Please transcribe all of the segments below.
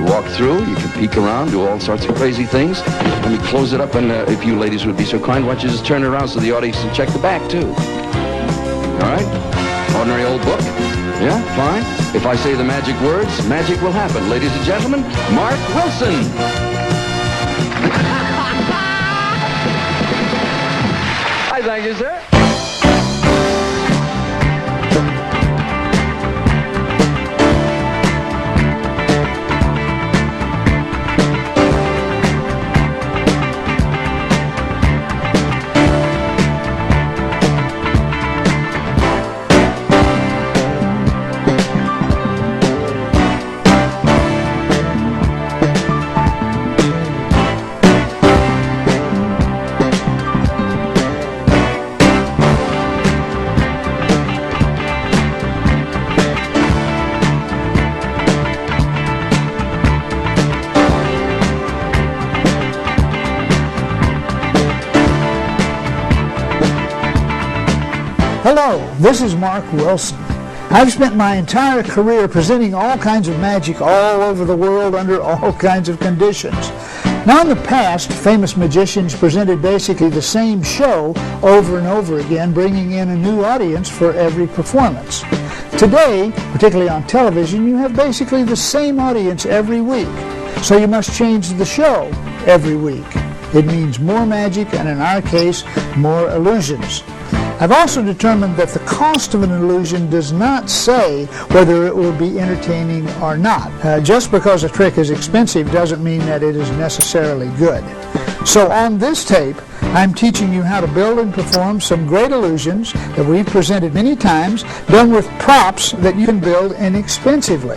You walk through, you can peek around, do all sorts of crazy things. Let me close it up, and if you ladies would be so kind, why don't you just turn it around so the audience can check the back, too. All right? Ordinary old book. Yeah, fine. If I say the magic words, magic will happen. Ladies and gentlemen, Mark Wilson. Hi, thank you, sir. Hello, this is Mark Wilson. I've spent my entire career presenting all kinds of magic all over the world under all kinds of conditions. Now in the past, famous magicians presented basically the same show over and over again, bringing in a new audience for every performance. Today, particularly on television, you have basically the same audience every week. So you must change the show every week. It means more magic and, in our case, more illusions. I've also determined that the cost of an illusion does not say whether it will be entertaining or not. Just because a trick is expensive doesn't mean that it is necessarily good. So on this tape, I'm teaching you how to build and perform some great illusions that we've presented many times, done with props that you can build inexpensively.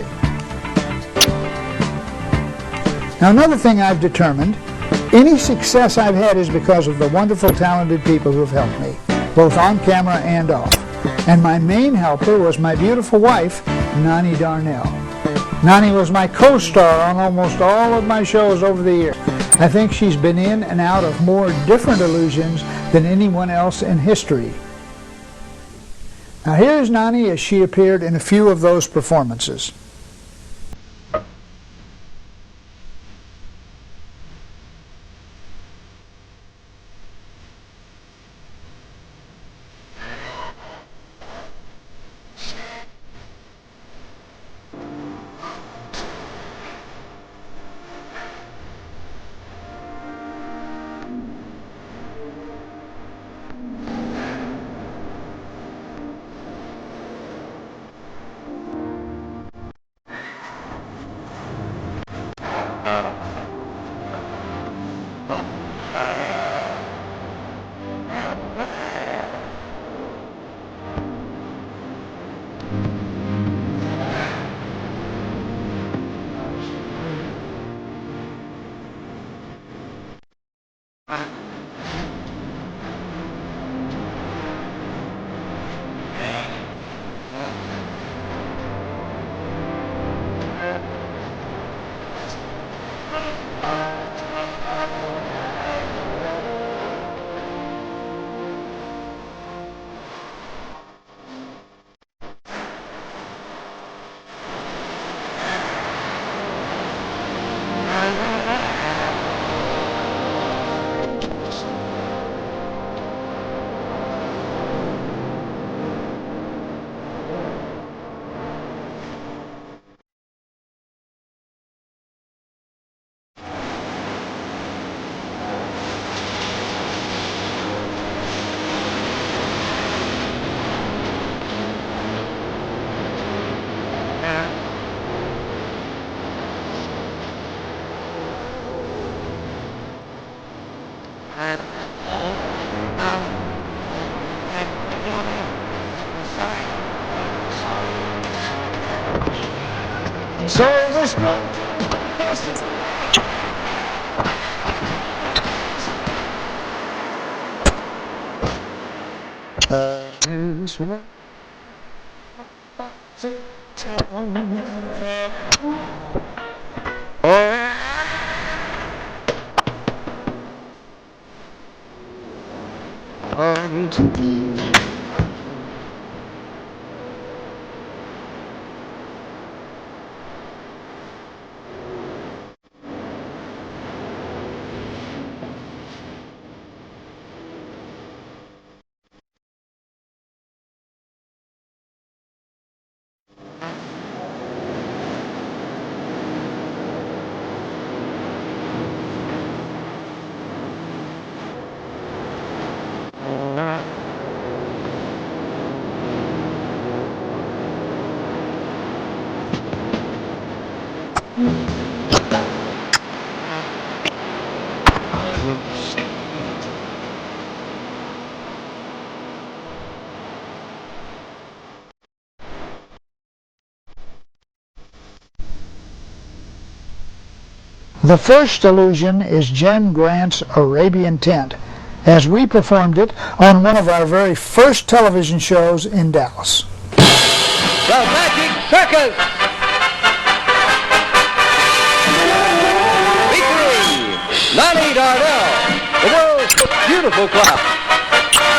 Now another thing I've determined, any success I've had is because of the wonderful, talented people who have helped me, both on camera and off. And my main helper was my beautiful wife, Nani Darnell. Nani was my co-star on almost all of my shows over the years. I think she's been in and out of more different illusions than anyone else in history. Now here's Nani as she appeared in a few of those performances. So this The first illusion is Jen Grant's Arabian Tent, as we performed it on one of our very first television shows in Dallas. The Magic Circus! Featuring Nani Darnell, the world's most beautiful clown,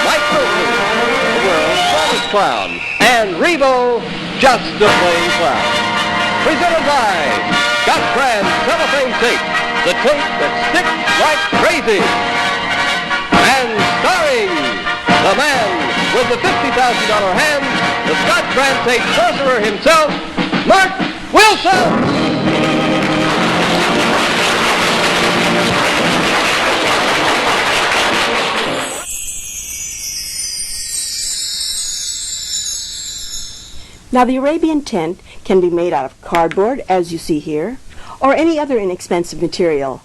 Mike Wilson, the world's smartest clown, and Rebo, just a plain clown. Presented by Scott Brand Cellophane Tape, the tape that sticks like crazy. And starring the man with the $50,000 hand, the Scott Brand Tape sorcerer himself, Mark Wilson! Now, the Arabian tent can be made out of cardboard, as you see here, or any other inexpensive material.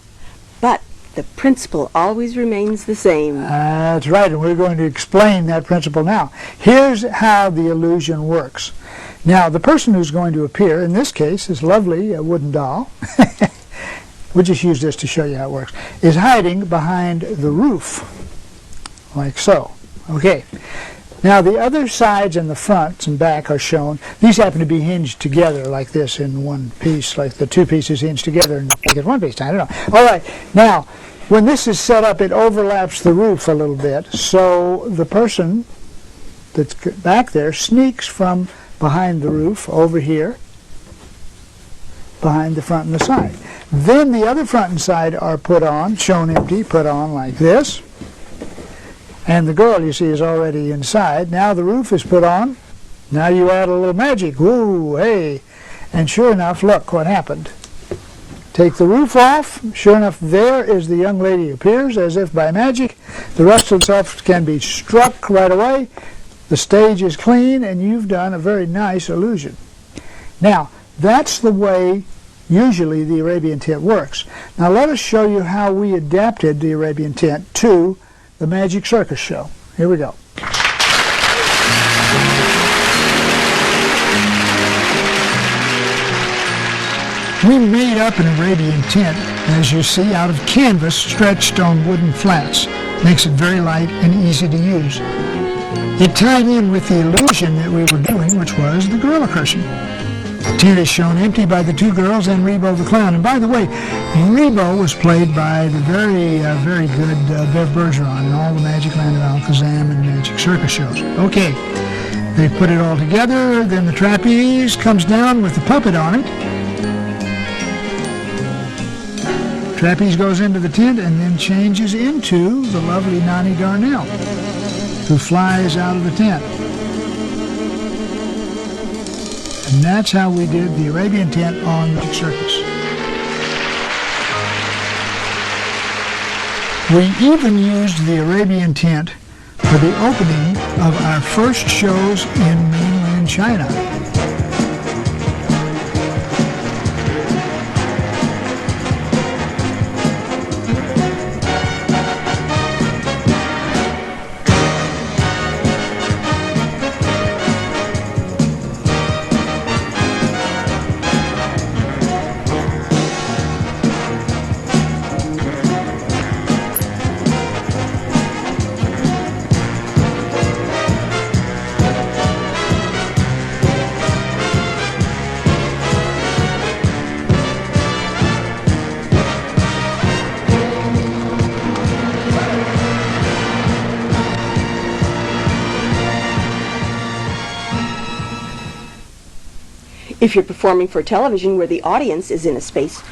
But the principle always remains the same. That's right, and we're going to explain that principle now. Here's how the illusion works. Now, the person who's going to appear, in this case, is lovely a wooden doll. We'll just use this to show you how it works. Is hiding behind the roof, like so. Okay. Now the other sides and the fronts and back are shown. These happen to be hinged together like this in one piece, like the two pieces hinged together and make it one piece. I don't know. All right. Now, when this is set up, it overlaps the roof a little bit, so the person that's back there sneaks from behind the roof over here, behind the front and the side. Then the other front and side are put on, shown empty, put on like this. And the girl, you see, is already inside. Now the roof is put on. Now you add a little magic. Woo, hey. And sure enough, look what happened. Take the roof off. Sure enough, there is the young lady who appears as if by magic. The rest of the stuff can be struck right away. The stage is clean, and you've done a very nice illusion. Now, that's the way usually the Arabian tent works. Now let us show you how we adapted the Arabian tent to the Magic Circus show. Here we go. We made up an Arabian tent, as you see, out of canvas stretched on wooden flats. Makes it very light and easy to use. It tied in with the illusion that we were doing, which was the gorilla crushing. The tent is shown empty by the two girls and Rebo the clown. And by the way, Rebo was played by the very good Bev Bergeron in all the Magic Land of Alakazam and Magic Circus shows. Okay, they put it all together. Then the trapeze comes down with the puppet on it. Trapeze goes into the tent and then changes into the lovely Nani Darnell, who flies out of the tent. And that's how we did the Arabian tent on Magic Circus. We even used the Arabian tent for the opening of our first shows in mainland China. If you're performing for television where the audience is in a space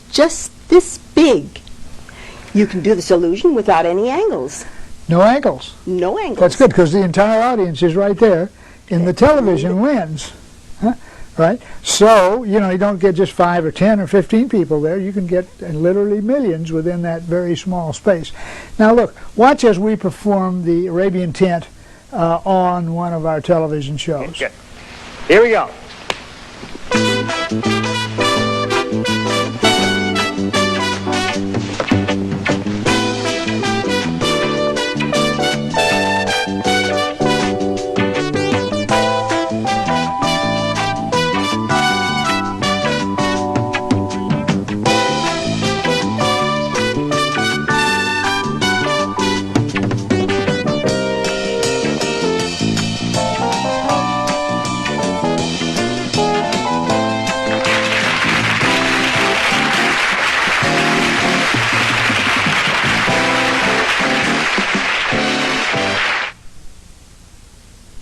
just this big, you can do this illusion without any angles. No angles. No angles. That's good, because the entire audience is right there in the television lens. Huh? Right? So, you know, you don't get just 5 or 10 or 15 people there. You can get literally millions within that very small space. Now look, watch as we perform the Arabian tent on one of our television shows. Good. Here we go.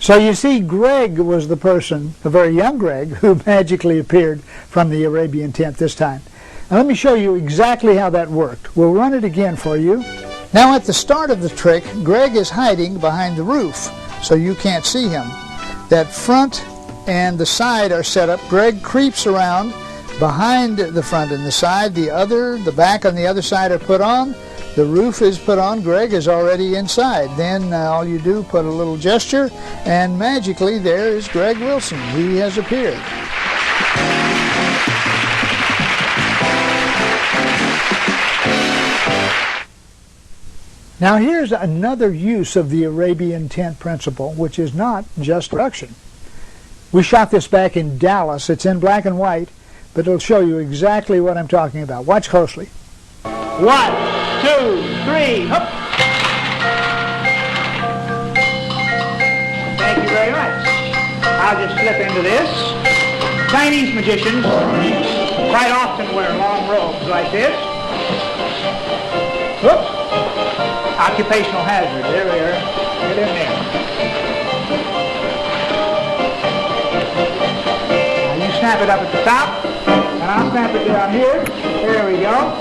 So you see, Greg was the person, a very young Greg, who magically appeared from the Arabian tent this time. Now let me show you exactly how that worked. We'll run it again for you. Now at the start of the trick, Greg is hiding behind the roof, so you can't see him. That front and the side are set up. Greg creeps around behind the front and the side. The back on the other side are put on. The roof is put on. Greg is already inside. Then all you do, put a little gesture, and magically there is Greg Wilson. He has appeared. Now here's another use of the Arabian tent principle, which is not just production. We shot this back in Dallas. It's in black and white, but it'll show you exactly what I'm talking about. Watch closely. 1, 2, 3, hoop. Thank you very much. I'll just slip into this. Chinese magicians quite often wear long robes like this. Whoops. Occupational hazard. There we are. Get in there. Now you snap it up at the top, and I'll snap it down here. There we go.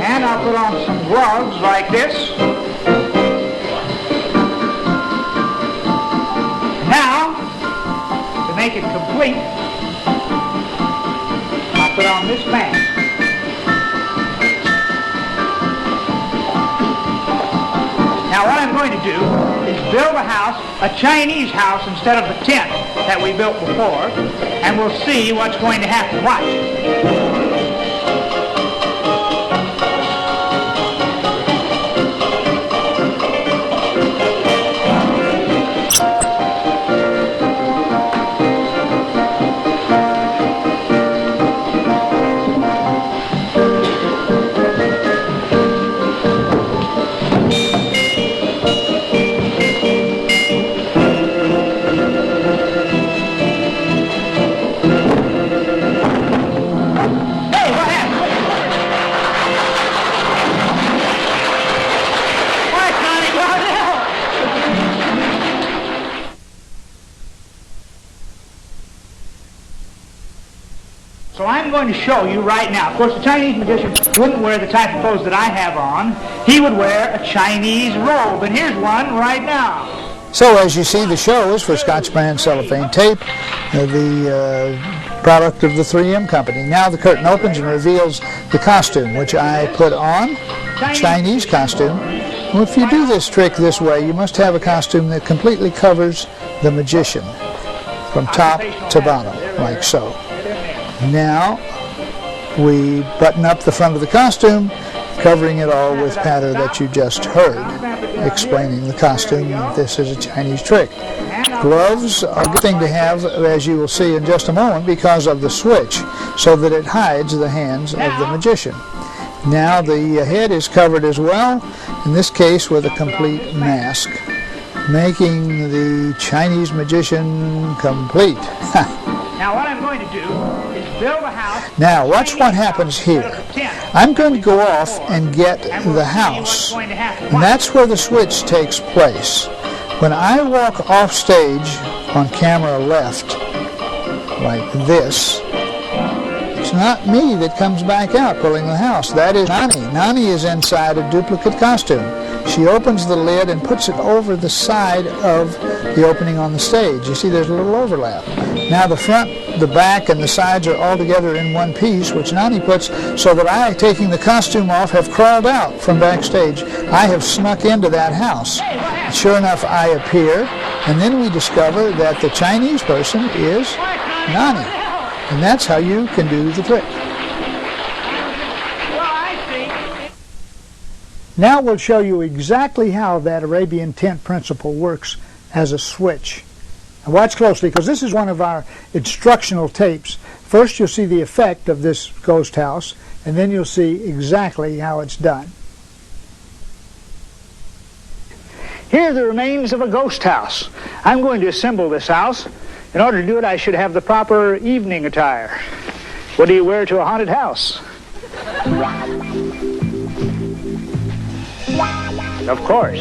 And I'll put on some gloves like this. Now, to make it complete, I'll put on this mask. Now what I'm going to do is build a house, a Chinese house instead of the tent that we built before, and we'll see what's going to happen. Watch. So I'm going to show you right now. Of course, the Chinese magician wouldn't wear the type of clothes that I have on. He would wear a Chinese robe, and here's one right now. So as you see, the show is for Scotch brand cellophane tape, the product of the 3M company. Now the curtain opens and reveals the costume, which I put on, Chinese costume. Well, if you do this trick this way, you must have a costume that completely covers the magician from top to bottom, like so. Now we button up the front of the costume, covering it all with patter that you just heard, explaining the costume. This is a Chinese trick. Gloves are a good thing to have, as you will see in just a moment, because of the switch, so that it hides the hands of the magician. Now the head is covered as well, in this case with a complete mask, making the Chinese magician complete. Now what I'm going to do is build a house. Now watch what happens here. I'm going to go off and get the house, and that's where the switch takes place. When I walk off stage on camera left, like this, it's not me that comes back out pulling the house. That is Nani. Nani is inside a duplicate costume. She opens the lid and puts it over the side of the opening on the stage. You see there's a little overlap. Now the front, the back, and the sides are all together in one piece, which Nani puts, so that I, taking the costume off, have crawled out from backstage. I have snuck into that house. Sure enough, I appear, and then we discover that the Chinese person is Nani. And that's how you can do the trick. Now we'll show you exactly how that Arabian tent principle works as a switch. Now watch closely, because this is one of our instructional tapes. First you'll see the effect of this ghost house, and then you'll see exactly how it's done. Here are the remains of a ghost house. I'm going to assemble this house. In order to do it, I should have the proper evening attire. What do you wear to a haunted house? Of course.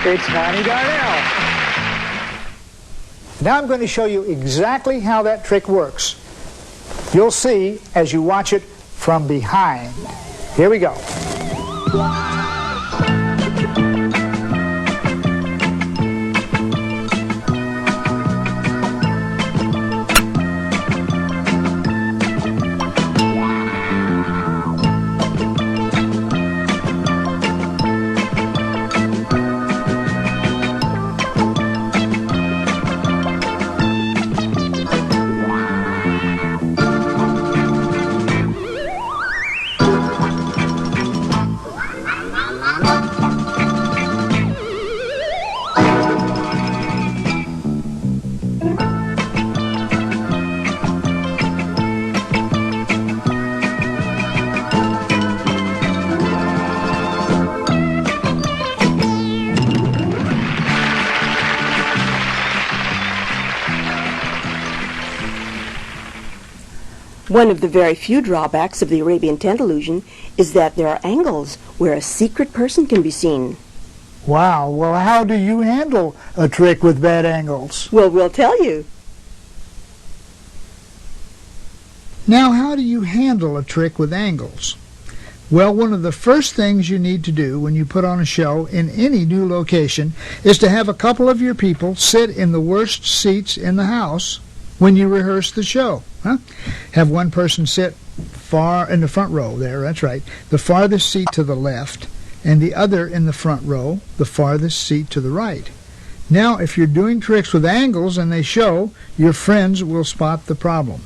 It's Connie Darnell. Now I'm going to show you exactly how that trick works. You'll see as you watch it from behind. Here we go. One of the very few drawbacks of the Arabian tent illusion is that there are angles where a secret person can be seen. Wow, well, how do you handle a trick with bad angles? Well, we'll tell you. Now, how do you handle a trick with angles? Well, one of the first things you need to do when you put on a show in any new location is to have a couple of your people sit in the worst seats in the house when you rehearse the show. Have one person sit far in the front row there, that's right, the farthest seat to the left, and the other in the front row, the farthest seat to the right. Now, if you're doing tricks with angles and they show, your friends will spot the problem.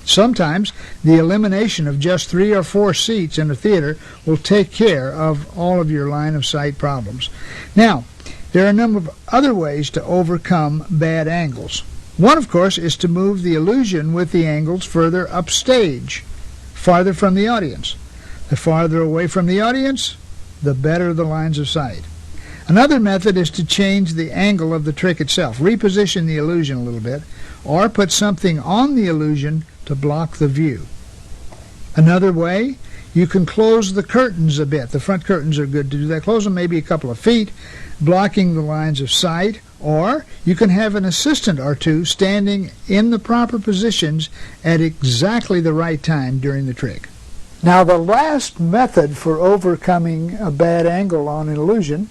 Sometimes the elimination of just 3 or 4 seats in a theater will take care of all of your line of sight problems. Now, there are a number of other ways to overcome bad angles. One, of course, is to move the illusion with the angles further upstage, farther from the audience. The farther away from the audience, the better the lines of sight. Another method is to change the angle of the trick itself, reposition the illusion a little bit, or put something on the illusion to block the view. Another way, you can close the curtains a bit. The front curtains are good to do that. Close them maybe a couple of feet, blocking the lines of sight, or you can have an assistant or two standing in the proper positions at exactly the right time during the trick. Now, the last method for overcoming a bad angle on an illusion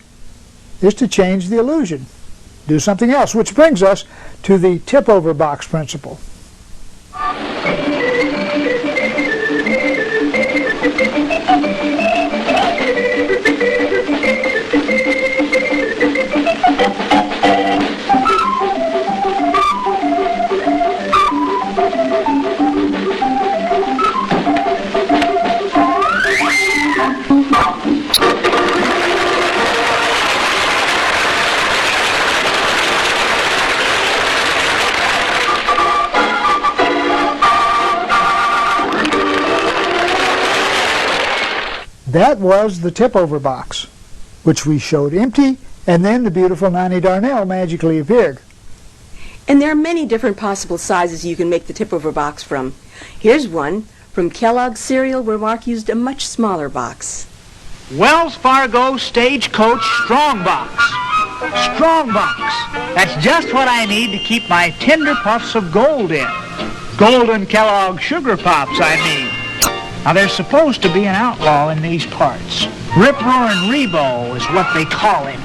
is to change the illusion. Do something else, which brings us to the tip-over box principle. That was the tip-over box, which we showed empty, and then the beautiful Connie Darnell magically appeared. And there are many different possible sizes you can make the tip-over box from. Here's one from Kellogg's cereal where Mark used a much smaller box. Wells Fargo Stagecoach Strong Box. Strong Box. That's just what I need to keep my tender puffs of gold in. Golden Kellogg Sugar Pops, I mean. Now, there's supposed to be an outlaw in these parts. Rip-roaring Rebo is what they call him.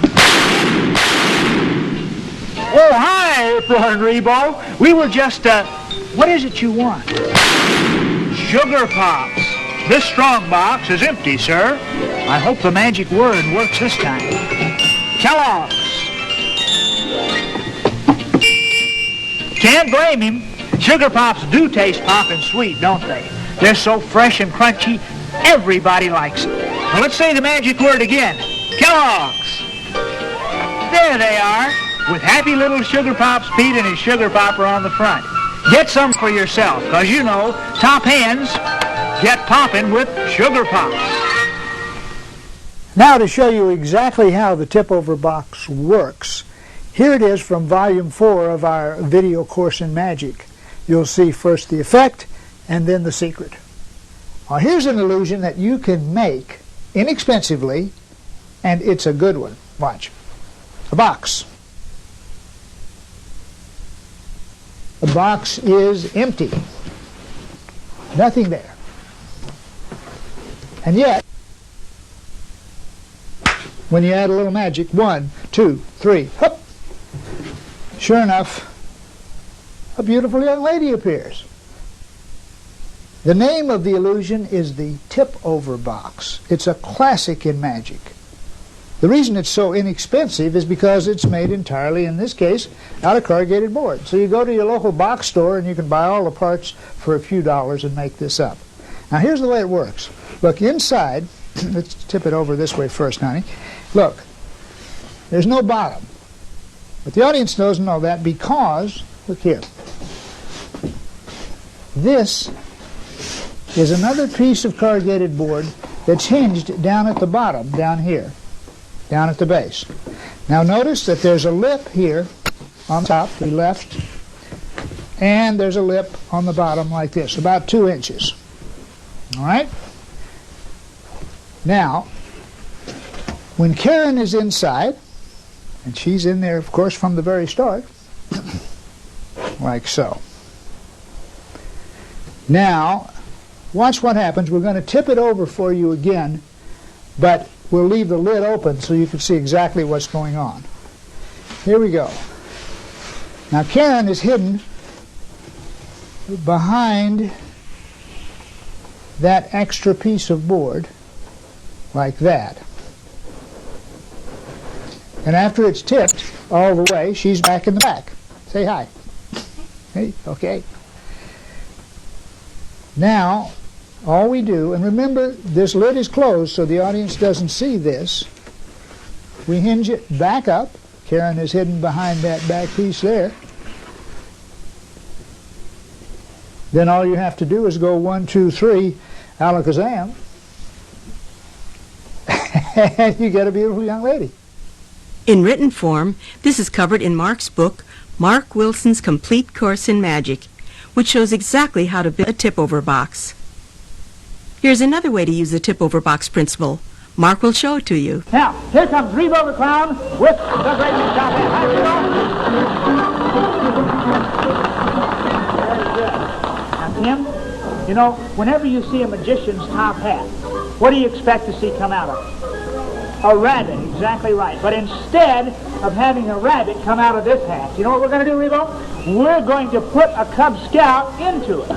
Oh, hi, Rip-roaring Rebo. We were just, what is it you want? Sugar Pops. This strong box is empty, sir. I hope the magic word works this time. Kellogg's. Can't blame him. Sugar Pops do taste poppin' sweet, don't they? They're so fresh and crunchy, everybody likes it. Now let's say the magic word again. Kellogg's. There they are, with happy little Sugar Pops Pete and his sugar popper on the front. Get some for yourself, because you know, top hens get poppin' with Sugar Pops. Now, to show you exactly how the tip-over box works, here it is from Volume 4 of our video course in magic. You'll see first the effect, and then the secret. Now, here's an illusion that you can make inexpensively, and it's a good one. Watch. a box. The box is empty. Nothing there. And yet, when you add a little magic, 1, 2, 3, hop, sure enough, a beautiful young lady appears. The name of the illusion is the tip-over box. It's a classic in magic. The reason it's so inexpensive is because it's made entirely, in this case, out of corrugated board. So you go to your local box store and you can buy all the parts for a few dollars and make this up. Now here's the way it works. Look, inside, let's tip it over this way first, honey. Look, there's no bottom. But the audience doesn't know that because, look here, this is another piece of corrugated board that's hinged down at the bottom, down here, down at the base. Now notice that there's a lip here on top, the left, and there's a lip on the bottom like this, about 2 inches. All right? Now, when Karen is inside, and she's in there, of course, from the very start, like so. Now, watch what happens. We're going to tip it over for you again, but we'll leave the lid open so you can see exactly what's going on. Here we go. Now, Karen is hidden behind that extra piece of board, like that. And after it's tipped all the way, she's back in the back. Say hi. Hey, okay. Now, all we do, and remember, this lid is closed so the audience doesn't see this. We hinge it back up. Karen is hidden behind that back piece there. Then all you have to do is go 1, 2, 3, alakazam, and you get a beautiful young lady. In written form, this is covered in Mark's book, Mark Wilson's Complete Course in Magic, which shows exactly how to build a tip-over box. Here's another way to use the tip-over box principle. Mark will show it to you. Now, here comes Rebo the Clown with the great big top hat. Hi, Rebo. Now, Tim, you know, whenever you see a magician's top hat, what do you expect to see come out of it? A rabbit, exactly right. But instead of having a rabbit come out of this hat, you know what we're going to do, Rebo? We're going to put a Cub Scout into it.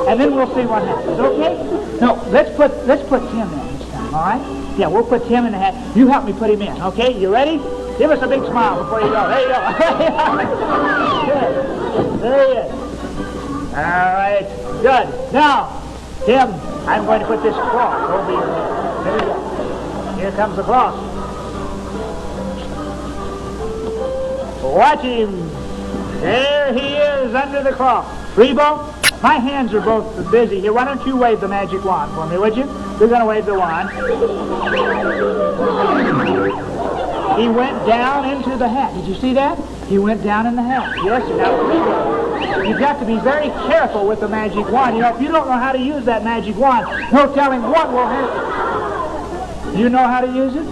And then we'll see what happens, okay? No, let's put Tim in this time, all right? Yeah, we'll put Tim in the hat. You help me put him in, okay? You ready? Give us a big smile before you go. There you go. Good. There he is. All right. Good. Now, Tim, I'm going to put this cloth over your head. There you go. Here comes the cloth. Watch him. There he is under the cloth. Rebo, my hands are both busy here. Why don't you wave the magic wand for me, would you? You're going to wave the wand. He went down into the hat. Did you see that? He went down in the hat. Yes, sir. Now, Rebo, you've got to be very careful with the magic wand. You know, if you don't know how to use that magic wand, no telling what will happen. You know how to use it?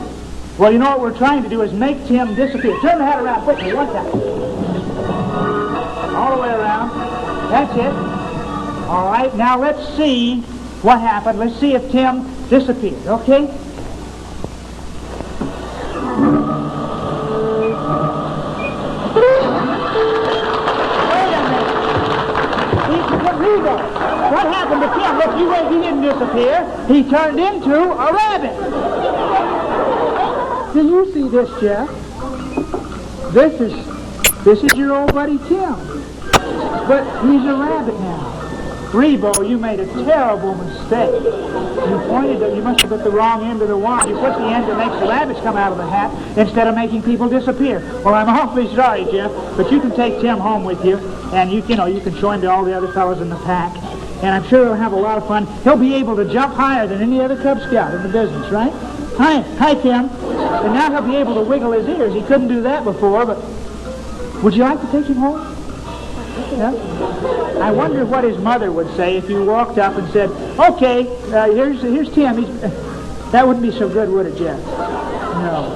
Well, you know what we're trying to do is make Tim disappear. Turn the hat around quickly, one time. All the way around. That's it. All right, now let's see what happened. Let's see if Tim disappeared, okay? Wait a minute. What happened to Tim? Look, he didn't disappear. He turned into a rabbit. Do you see this, Jeff? This is your old buddy Tim. But he's a rabbit now. Rebo, you made a terrible mistake. You must have put the wrong end of the wand. You put the end that makes the rabbits come out of the hat instead of making people disappear. Well, I'm awfully sorry, Jeff, but you can take Tim home with you, and you can show him to all the other fellows in the pack, and I'm sure he'll have a lot of fun. He'll be able to jump higher than any other Cub Scout in the business, right? Hi, Tim. And now he'll be able to wiggle his ears. He couldn't do that before, but would you like to take him home? Yeah? I wonder what his mother would say if you walked up and said, okay, here's Tim. That wouldn't be so good, would it, Jeff? No.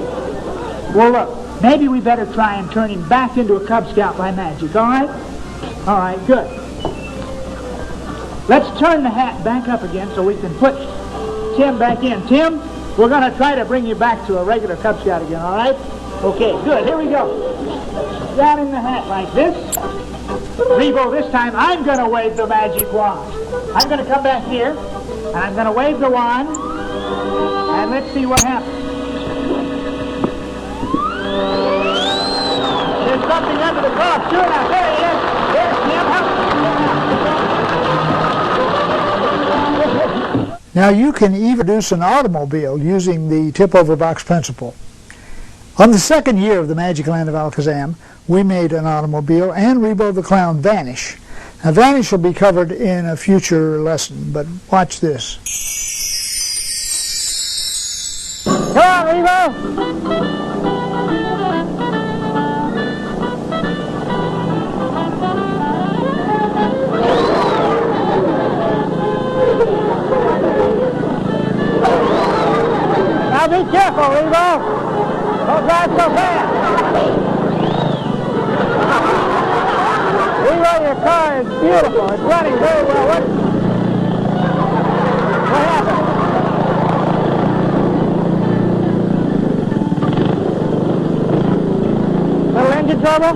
Well, look, maybe we better try and turn him back into a Cub Scout by magic, all right? All right, good. Let's turn the hat back up again so we can put Tim back in. Tim, we're going to try to bring you back to a regular Cub Scout again, all right? Okay, good. Here we go. Down in the hat like this. Rebo, this time I'm going to wave the magic wand. I'm going to come back here, and I'm going to wave the wand, and let's see what happens. There's something under the cloth. Sure enough, there he is. There's Tim. Now you can even produce an automobile using the tip-over box principle. On the second year of the Magic Land of Alakazam, we made an automobile and Rebo the Clown vanish. Now vanish will be covered in a future lesson, but watch this. Come on, Rebo. Now be careful, Rebo. Don't drive so fast. Rebo, your car is beautiful. It's running very well. What happened? Little engine trouble?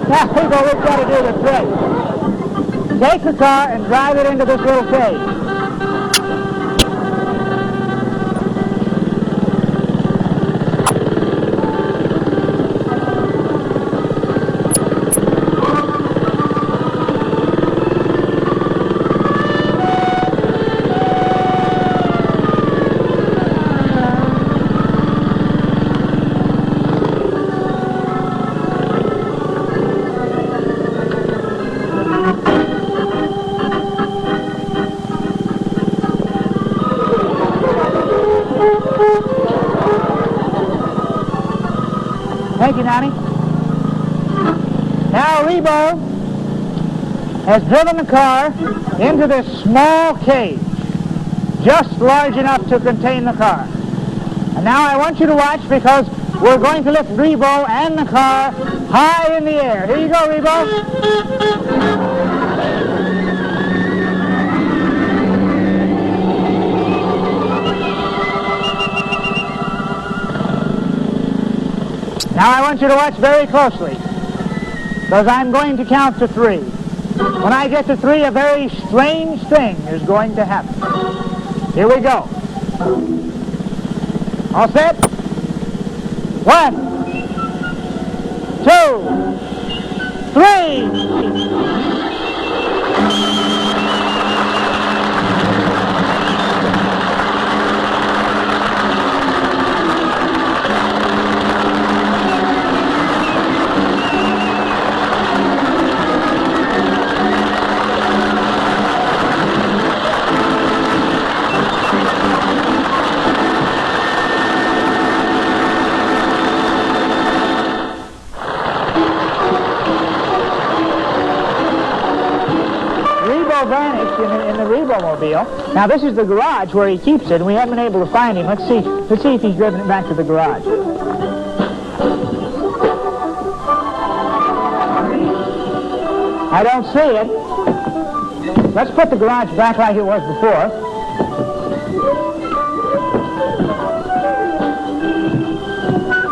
Now, people, we've got to do the trick. Take the car and drive it into this little cave. Thank you, Donnie. Now Rebo has driven the car into this small cave, just large enough to contain the car. And now I want you to watch because we're going to lift Rebo and the car high in the air. Here you go, Rebo. Now I want you to watch very closely, because I'm going to count to 3. When I get to 3, a very strange thing is going to happen. Here we go. All set? 1, 2, 3. Vanished in the Rebo-mobile. Now this is the garage where he keeps it, and we haven't been able to find him. Let's see if he's driven it back to the garage. I don't see it. Let's put the garage back like it was before.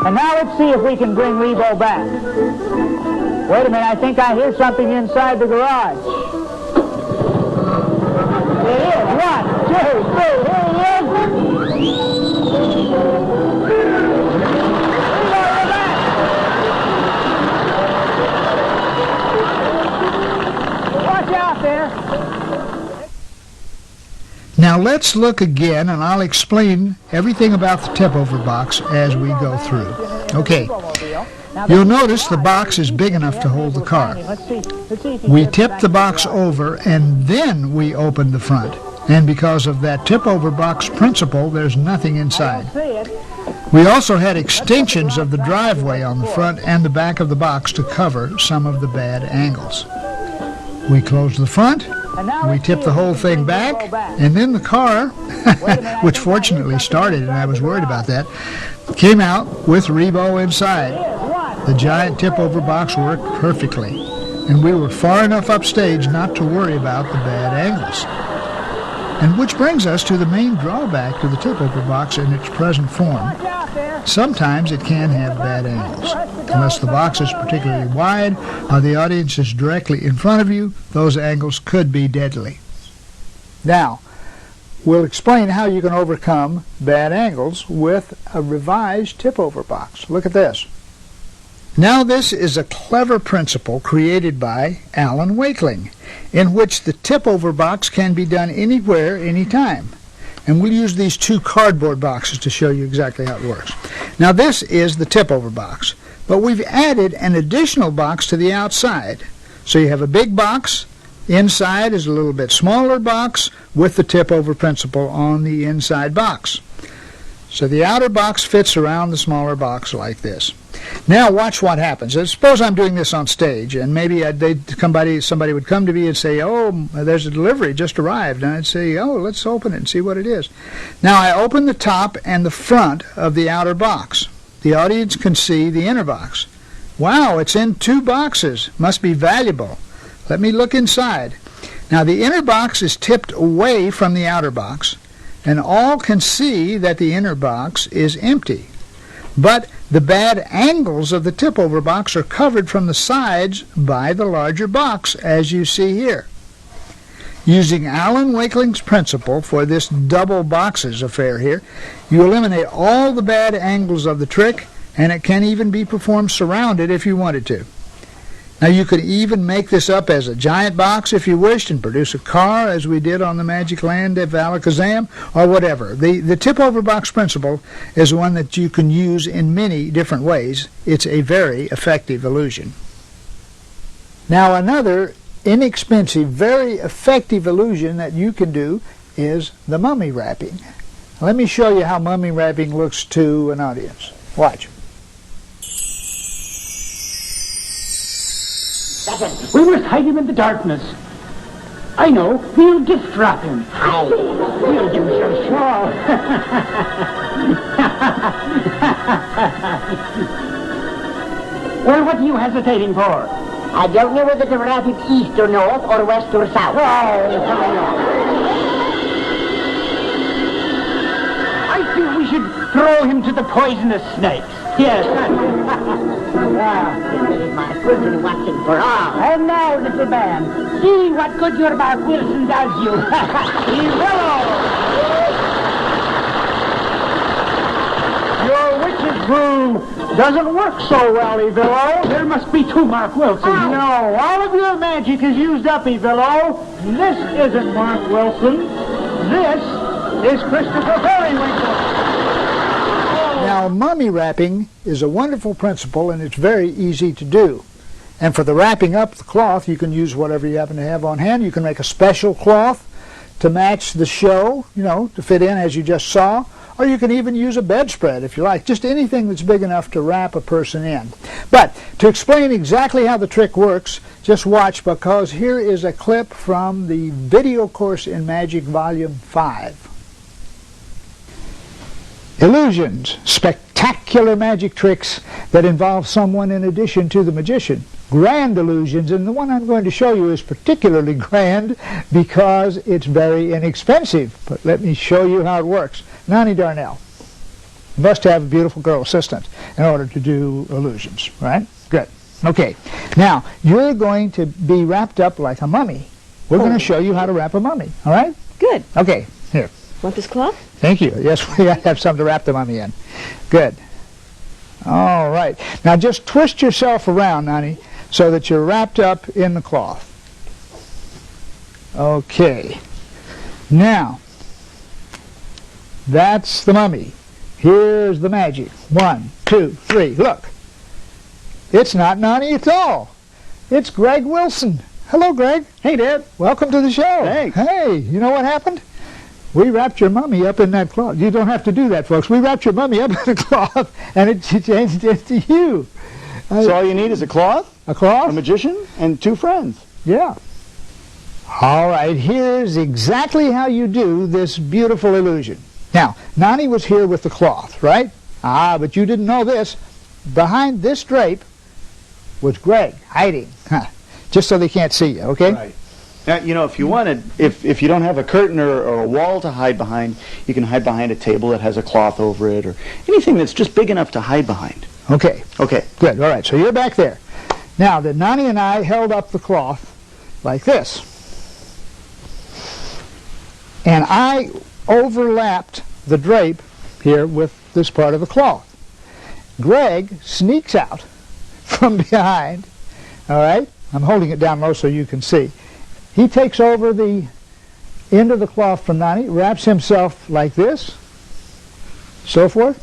And now let's see if we can bring Rebo back. Wait a minute, I think I hear something inside the garage. It is. 1, 2, 3. Here he is. Watch out there. Now let's look again, and I'll explain everything about the tip-over box as we go through. Okay. You'll notice the box is big enough to hold the car. We tip the box over and then we open the front. And because of that tip-over box principle, there's nothing inside. We also had extensions of the driveway on the front and the back of the box to cover some of the bad angles. We closed the front, we tipped the whole thing back, and then the car, which fortunately started, and I was worried about that, came out with Rebo inside. The giant tip-over box worked perfectly, and we were far enough upstage not to worry about the bad angles. And which brings us to the main drawback to the tip-over box in its present form. Sometimes it can have bad angles. Unless the box is particularly wide or the audience is directly in front of you, those angles could be deadly. Now, we'll explain how you can overcome bad angles with a revised tip-over box. Look at this. Now this is a clever principle created by Alan Wakeling, in which the tip-over box can be done anywhere, anytime. And we'll use these two cardboard boxes to show you exactly how it works. Now this is the tip-over box, but we've added an additional box to the outside. So you have a big box, inside is a little bit smaller box with the tip-over principle on the inside box. So the outer box fits around the smaller box like this. Now watch what happens. Suppose I'm doing this on stage, and maybe somebody would come to me and say, "Oh, there's a delivery just arrived," and I'd say, "Oh, let's open it and see what it is." Now I open the top and the front of the outer box. The audience can see the inner box. Wow, it's in two boxes. Must be valuable. Let me look inside. Now the inner box is tipped away from the outer box, and all can see that the inner box is empty. But the bad angles of the tip-over box are covered from the sides by the larger box, as you see here. Using Alan Wakeling's principle for this double boxes affair here, you eliminate all the bad angles of the trick, and it can even be performed surrounded if you wanted to. Now you could even make this up as a giant box if you wished and produce a car as we did on the Magic Land of Alakazam or whatever. The tip-over box principle is one that you can use in many different ways. It's a very effective illusion. Now another inexpensive, very effective illusion that you can do is the mummy wrapping. Let me show you how mummy wrapping looks to an audience. Watch. We must hide him in the darkness. I know. We'll gift wrap him. We'll give him some shawl. Well, what are you hesitating for? I don't know whether to wrap it east or north or west or south. I feel we should throw him to the poisonous snakes. Yes. This is my prison watching for all. And now, little man, see what good your Mark Wilson does you. Your witch's brew doesn't work so well, Evillo. There must be two Mark Wilsons. No, all of your magic is used up, Evillo. This isn't Mark Wilson. This is Christopher Periwinkle. Now, mummy wrapping is a wonderful principle, and it's very easy to do. And for the wrapping up the cloth, you can use whatever you happen to have on hand. You can make a special cloth to match the show, to fit in as you just saw. Or you can even use a bedspread if you like, just anything that's big enough to wrap a person in. But to explain exactly how the trick works, just watch, because here is a clip from the video course in Magic Volume 5. Illusions, spectacular magic tricks that involve someone in addition to the magician. Grand illusions, and the one I'm going to show you is particularly grand because it's very inexpensive. But let me show you how it works. Nani Darnell, you must have a beautiful girl assistant in order to do illusions, right? Good. Okay. Now, you're going to be wrapped up like a mummy. We're going to show you how to wrap a mummy, all right? Good. Okay, here. Want this cloth? Thank you. Yes, we have something to wrap the mummy in. Good. All right. Now just twist yourself around, Nani, so that you're wrapped up in the cloth. Okay. Now, that's the mummy. Here's the magic. 1, 2, 3. Look. It's not Nani at all. It's Greg Wilson. Hello, Greg. Hey, Dad. Welcome to the show. Thanks. Hey, you know what happened? We wrapped your mummy up in that cloth. You don't have to do that, folks. We wrapped your mummy up in a cloth, and it changed into you. So all you need is a cloth, A cloth? a magician, and 2 friends. Yeah. All right, here's exactly how you do this beautiful illusion. Now, Nani was here with the cloth, right? Ah, but you didn't know this. Behind this drape was Greg hiding, just so they can't see you, okay? Right. Now, you know, if you wanted, if you don't have a curtain or a wall to hide behind, you can hide behind a table that has a cloth over it, or anything that's just big enough to hide behind. Okay. Okay. Good, all right, so you're back there. Now, that Nani and I held up the cloth like this. And I overlapped the drape here with this part of the cloth. Greg sneaks out from behind, all right? I'm holding it down low so you can see. He takes over the end of the cloth from Nani, wraps himself like this, so forth.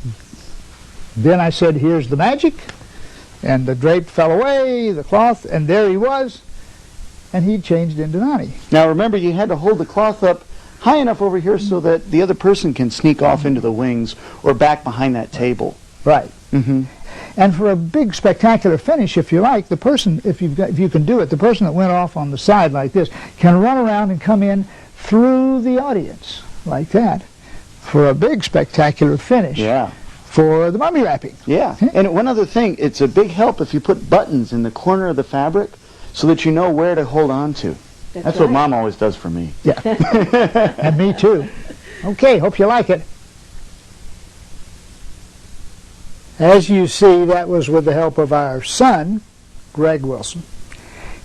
Then I said, here's the magic, and the drape fell away, the cloth, and there he was, and he changed into Nani. Now remember, you had to hold the cloth up high enough over here so that the other person can sneak off into the wings or back behind that table. Right. Mm-hmm. And for a big spectacular finish, if you like, the person, if you can do it, the person that went off on the side like this can run around and come in through the audience like that for a big spectacular finish. Yeah. For the mummy wrapping. Yeah. And one other thing, it's a big help if you put buttons in the corner of the fabric so that you know where to hold on to. That's what right. Mom always does for me. Yeah. And me too. Okay, hope you like it. As you see, that was with the help of our son, Greg Wilson.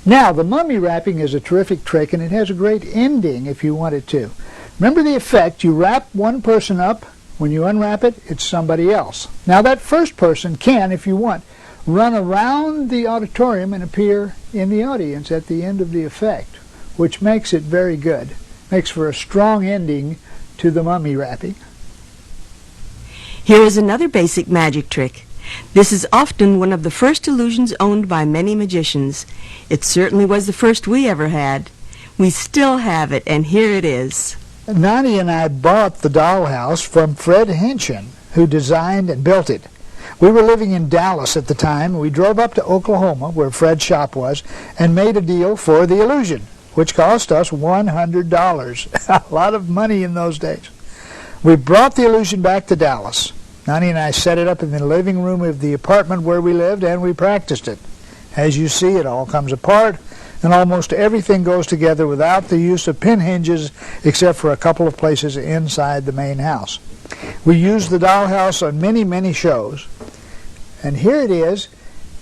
Now, the mummy wrapping is a terrific trick, and it has a great ending if you want it to. Remember the effect, you wrap one person up, when you unwrap it, it's somebody else. Now, that first person can, if you want, run around the auditorium and appear in the audience at the end of the effect, which makes it very good. Makes for a strong ending to the mummy wrapping. Here is another basic magic trick. This is often one of the first illusions owned by many magicians. It certainly was the first we ever had. We still have it, and here it is. Nani and I bought the dollhouse from Fred Henshin, who designed and built it. We were living in Dallas at the time, and we drove up to Oklahoma, where Fred's shop was, and made a deal for the illusion, which cost us $100. A lot of money in those days. We brought the illusion back to Dallas. Nani and I set it up in the living room of the apartment where we lived, and we practiced it. As you see, it all comes apart, and almost everything goes together without the use of pin hinges, except for a couple of places inside the main house. We used the dollhouse on many, many shows, and here it is.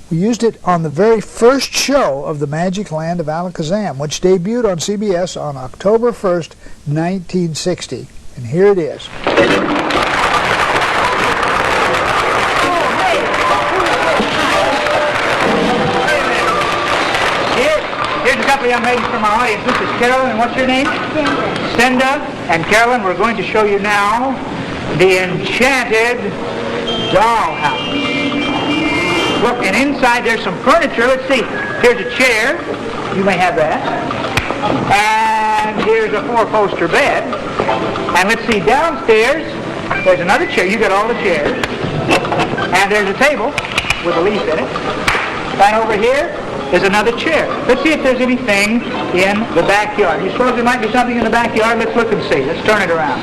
We used it on the very first show of The Magic Land of Alakazam, which debuted on CBS on October 1st, 1960. And here it is. Here's a couple of young ladies from our audience. This is Carolyn, and what's your name? Cinda. And Carolyn, we're going to show you now the enchanted dollhouse. Look, and inside there's some furniture. Let's see. Here's a chair. You may have that. And here's a 4-poster bed. And let's see, downstairs, there's another chair. You got all the chairs. And there's a table with a leaf in it. Right over here is another chair. Let's see if there's anything in the backyard. You suppose there might be something in the backyard? Let's look and see. Let's turn it around.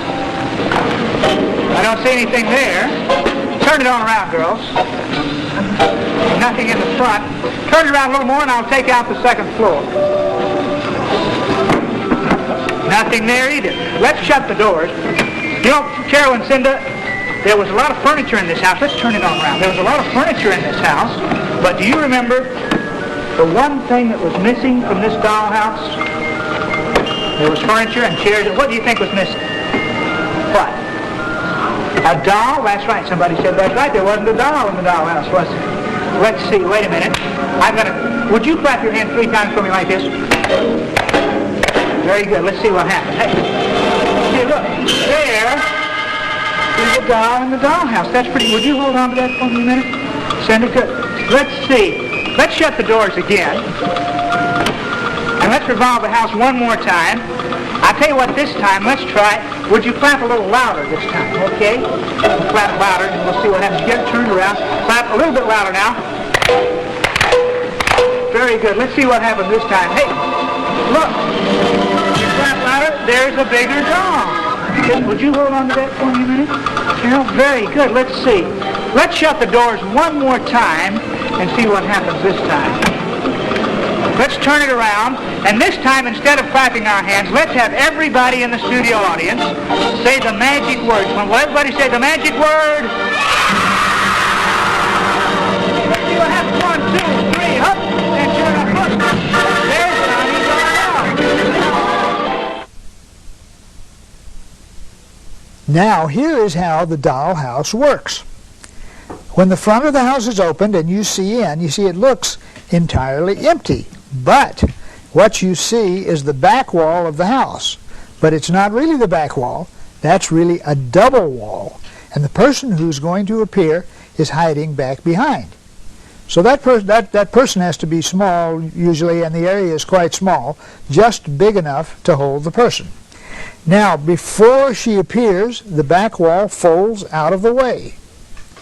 I don't see anything there. Turn it on around, girls. Nothing in the front. Turn it around a little more and I'll take out the second floor. Nothing there either. Let's shut the doors. You know, Carol and Cinda, there was a lot of furniture in this house. Let's turn it on around. There was a lot of furniture in this house, but do you remember the one thing that was missing from this dollhouse? There was furniture and chairs. What do you think was missing? What? A doll? That's right. Somebody said that's right. There wasn't a doll in the dollhouse, was there? Let's see. Wait a minute. Would you clap your hand 3 times for me like this? Very good. Let's see what happens. Hey, look. There is a doll in the dollhouse. That's pretty. Would you hold on to that for me a minute? Send it good. Let's see. Let's shut the doors again. And let's revolve the house one more time. I'll tell you what, this time, let's try would you clap a little louder this time, okay? We'll clap louder, and we'll see what happens. Get it turned around. Clap a little bit louder now. Very good. Let's see what happens this time. Hey, look. You clap louder, there's a bigger doll. Would you hold on to that for me a minute? Carol, very good. Let's see. Let's shut the doors one more time and see what happens this time. Let's turn it around, and this time, instead of clapping our hands, let's have everybody in the studio audience say the magic words. Will everybody say the magic word? Let's see what happens. 1, 2, 3, up, and turn up. Look, there's Johnny's dollhouse. Now, here is how the dollhouse works. When the front of the house is opened and you see in, you see it looks entirely empty. But what you see is the back wall of the house. But it's not really the back wall. That's really a double wall. And the person who's going to appear is hiding back behind. So that person has to be small usually, and the area is quite small, just big enough to hold the person. Now, before she appears, the back wall folds out of the way,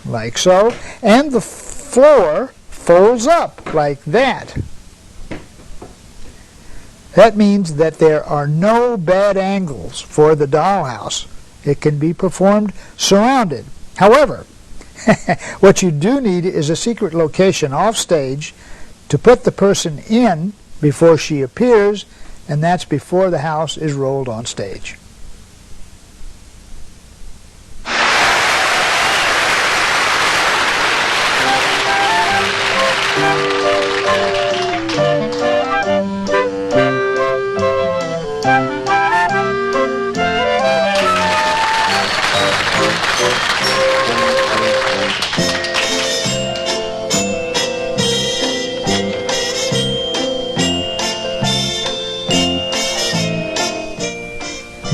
like so, and the floor folds up like that. That means that there are no bad angles for the dollhouse. It can be performed surrounded. However, what you do need is a secret location off stage to put the person in before she appears, and that's before the house is rolled on stage.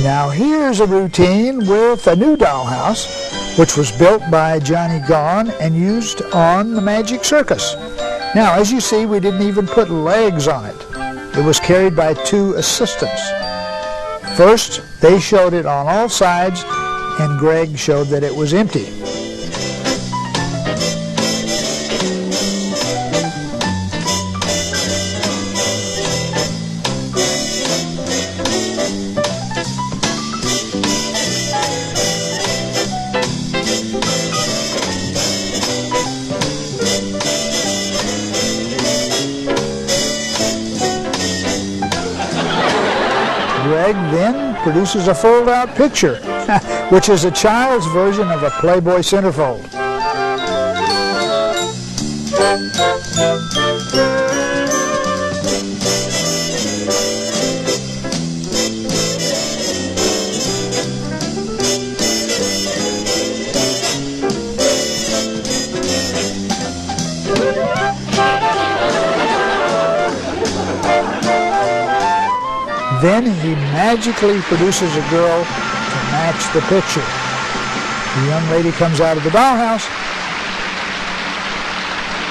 Now here's a routine with a new dollhouse, which was built by Johnny Gone and used on the Magic Circus. Now, as you see, we didn't even put legs on it. It was carried by 2 assistants. First, they showed it on all sides, and Greg showed that it was empty. Greg then produces a fold-out picture, which is a child's version of a Playboy centerfold. Then he magically produces a girl to match the picture. The young lady comes out of the dollhouse,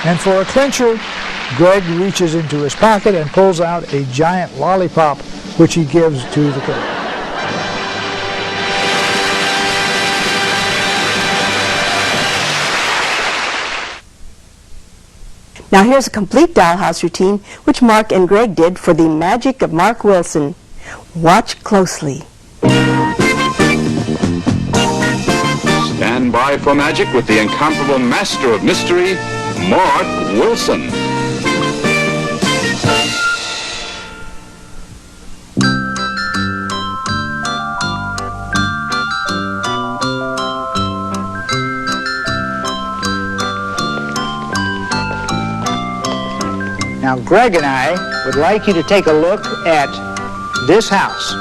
and for a clincher, Greg reaches into his pocket and pulls out a giant lollipop, which he gives to the girl. Now here's a complete dollhouse routine which Mark and Greg did for the Magic of Mark Wilson. Watch closely. Stand by for magic with the incomparable master of mystery, Mark Wilson. Now, Greg and I would like you to take a look at this house.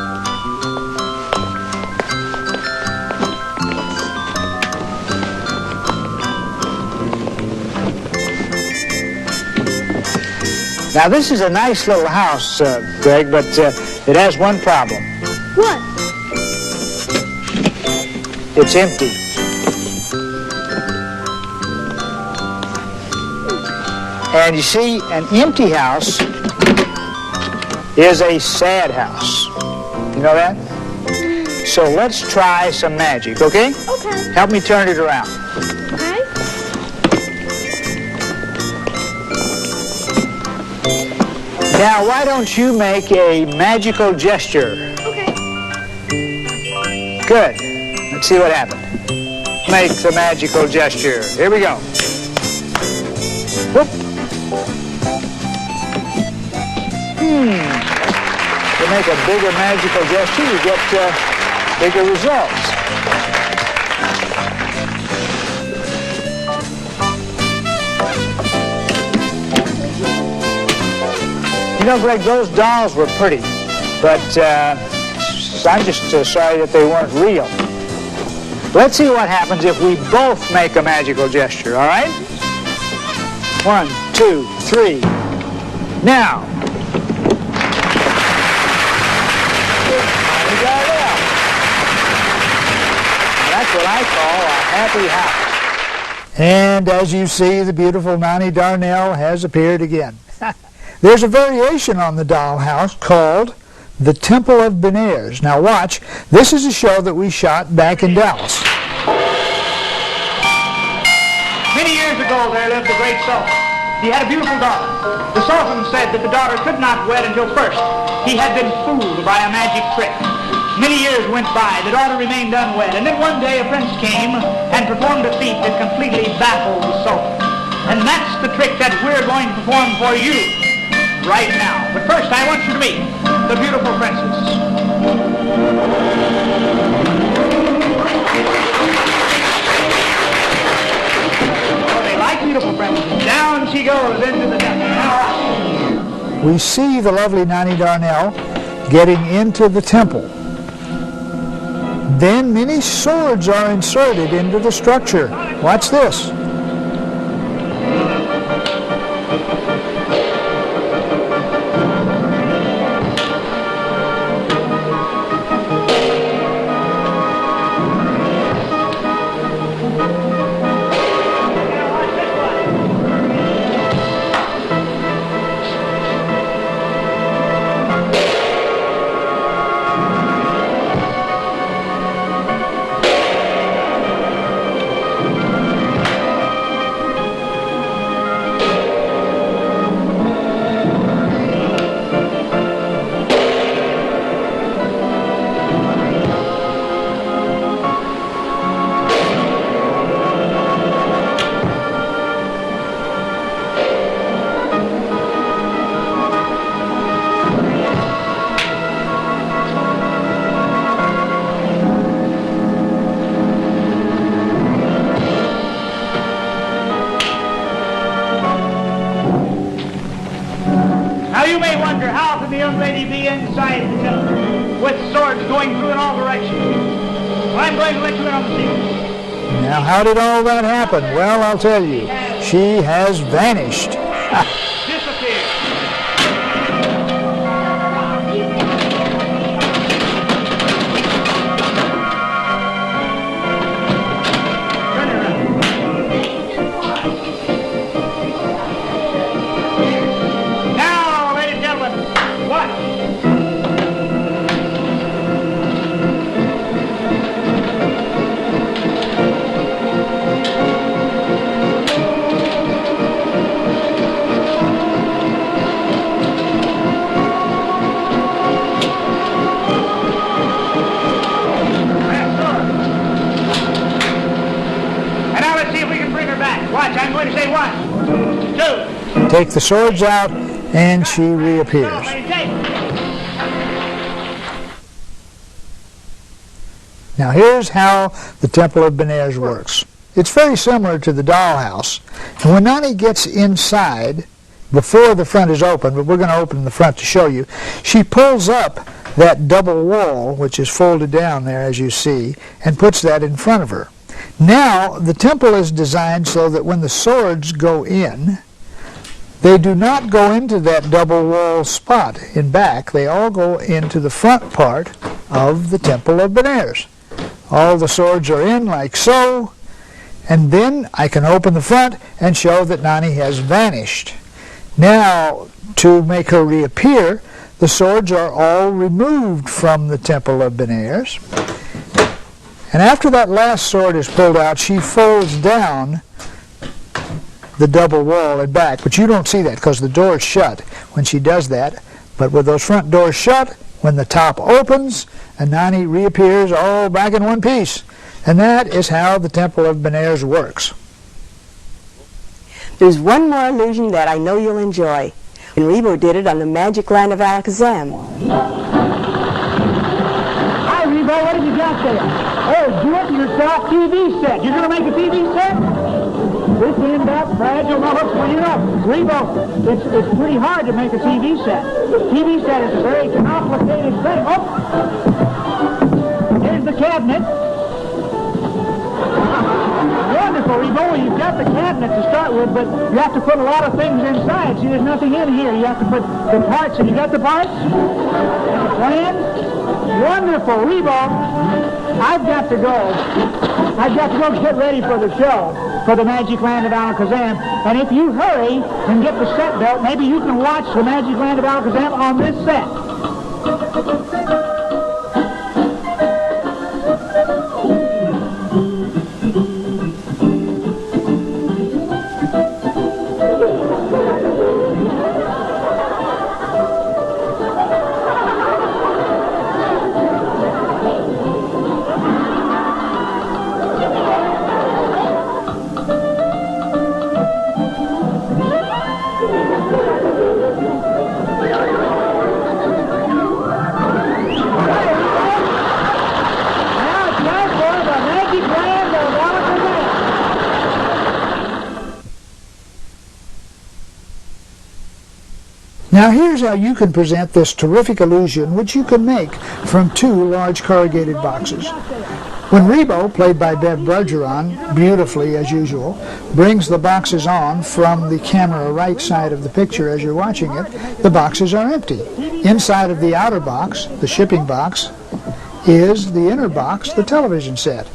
Now, this is a nice little house, Greg, but it has one problem. What? It's empty. And you see, an empty house is a sad house. You know that? So let's try some magic, okay? Okay. Help me turn it around. Okay. Now, why don't you make a magical gesture? Okay. Good. Let's see what happens. Make the magical gesture. Here we go. Whoop. To make a bigger magical gesture, you get bigger results. You know, Greg, those dolls were pretty, but I'm just sorry that they weren't real. Let's see what happens if we both make a magical gesture, all right? 1, 2, 3. Now. That's what I call a happy house. And as you see, the beautiful Nani Darnell has appeared again. There's a variation on the dollhouse called The Temple of Benares. Now watch, this is a show that we shot back in Dallas. Many years ago, there lived a great sultan. He had a beautiful daughter. The sultan said that the daughter could not wed until first he had been fooled by a magic trick. Many years went by. The daughter remained unwed. And then one day a prince came and performed a feat that completely baffled the sultan. And that's the trick that we're going to perform for you right now. But first, I want you to meet the beautiful princess. Oh, they like beautiful princesses. Down she goes into the temple. Now, We see the lovely Nani Darnell getting into the temple. Then many swords are inserted into the structure. Watch this. Now you may wonder, how can the young lady be inside the temple with swords going through in all directions? Well, I'm going to let you in on the secret. Now, how did all that happen? Well, I'll tell you. She has vanished. Disappear. Turn around. Now, ladies and gentlemen, watch. And now let's see if we can bring her back. Watch, I'm going to say 1, 2. Take the swords out, and she reappears. Now here's how the Temple of Benares works. It's very similar to the dollhouse. And when Nani gets inside, before the front is open, but we're going to open the front to show you, she pulls up that double wall, which is folded down there as you see, and puts that in front of her. Now the temple is designed so that when the swords go in, they do not go into that double wall spot in back. They all go into the front part of the Temple of Benares. All the swords are in like so, and then I can open the front and show that Nani has vanished. Now, to make her reappear, the swords are all removed from the Temple of Benares, And after that last sword is pulled out, she folds down the double wall and back. But you don't see that because the door is shut when she does that. But with those front doors shut, when the top opens, Anani reappears all back in one piece. And that is how the Temple of Benares works. There's one more illusion that I know you'll enjoy. And Rebo did it on the magic land of Alakazam. Hi, Rebo, what have you got there? Oh, do-it-yourself TV set. You're going to make a TV set? This end up fragile. Now, look, well, you know, Rebo, it's pretty hard to make a TV set. TV set is a very complicated thing. Oh! Here's the cabinet. Wonderful, Rebo. You've got the cabinet to start with, but you have to put a lot of things inside. See, there's nothing in here. You have to put the parts. Have you got the parts? And the plan? Wonderful, Rebo. I've got to go get ready for the show, for the Magic Land of Alakazam. And if you hurry and get the set built, maybe you can watch the Magic Land of Alakazam on this set. Now here's how you can present this terrific illusion, which you can make from two large corrugated boxes. When Rebo, played by Bev Bergeron, beautifully as usual, brings the boxes on from the camera right side of the picture as you're watching it, the boxes are empty. Inside of the outer box, the shipping box, is the inner box, the television set.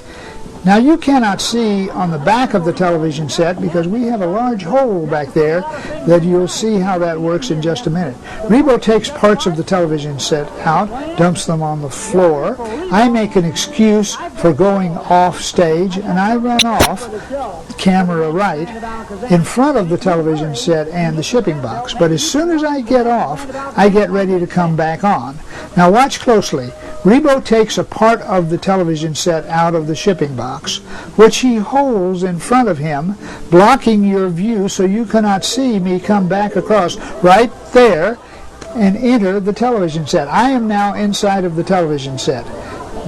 Now you cannot see on the back of the television set because we have a large hole back there that you'll see how that works in just a minute. Rebo takes parts of the television set out, dumps them on the floor. I make an excuse for going off stage and I run off, camera right, in front of the television set and the shipping box. But as soon as I get off, I get ready to come back on. Now watch closely. Rebo takes a part of the television set out of the shipping box, which he holds in front of him, blocking your view so you cannot see me come back across right there and enter the television set. I am now inside of the television set.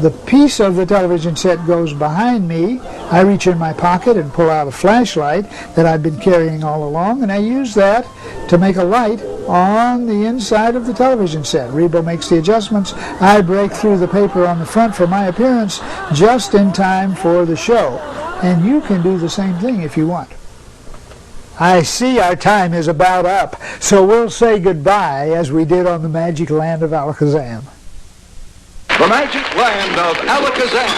The piece of the television set goes behind me. I reach in my pocket and pull out a flashlight that I've been carrying all along, and I use that to make a light on the inside of the television set. Rebo makes the adjustments. I break through the paper on the front for my appearance just in time for the show. And you can do the same thing if you want. I see our time is about up, so we'll say goodbye as we did on the Magic Land of Alakazam. The Magic Land of Alakazam,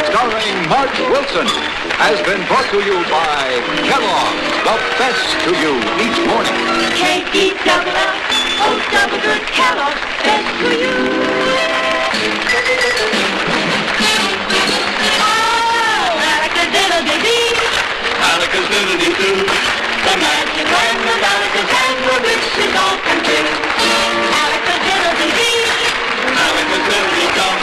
starring Mark Wilson, has been brought to you by Kellogg's, the best to you each morning. K-E-double-L, oh, double good Kellogg's, best to you. Oh, Alakazam-a-dee-dee. Alakazam-a-dee-doo. The Magic Land of Alakazam, where wishes all come true. Alakazam-a-dee-dee. Alakazam-a-dee-dum.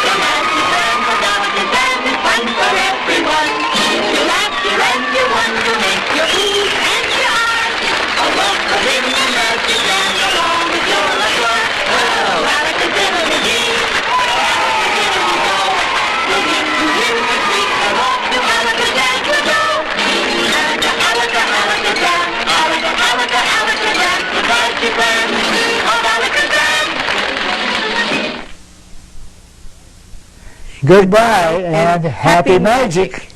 The Magic Land of Alakazam is fun for everyone. You laugh, you run, you wonder, make your ooh and your eyes. A welcome in the Magic Land along with your life. Oh, Alakazam-a-dee-dee. Alakazam-a-dee-go. We'll get to hear the sweet and walk to Alakazam to go. Alakazam, Alakazam, the Magic Land of Alakazam. Goodbye and happy magic.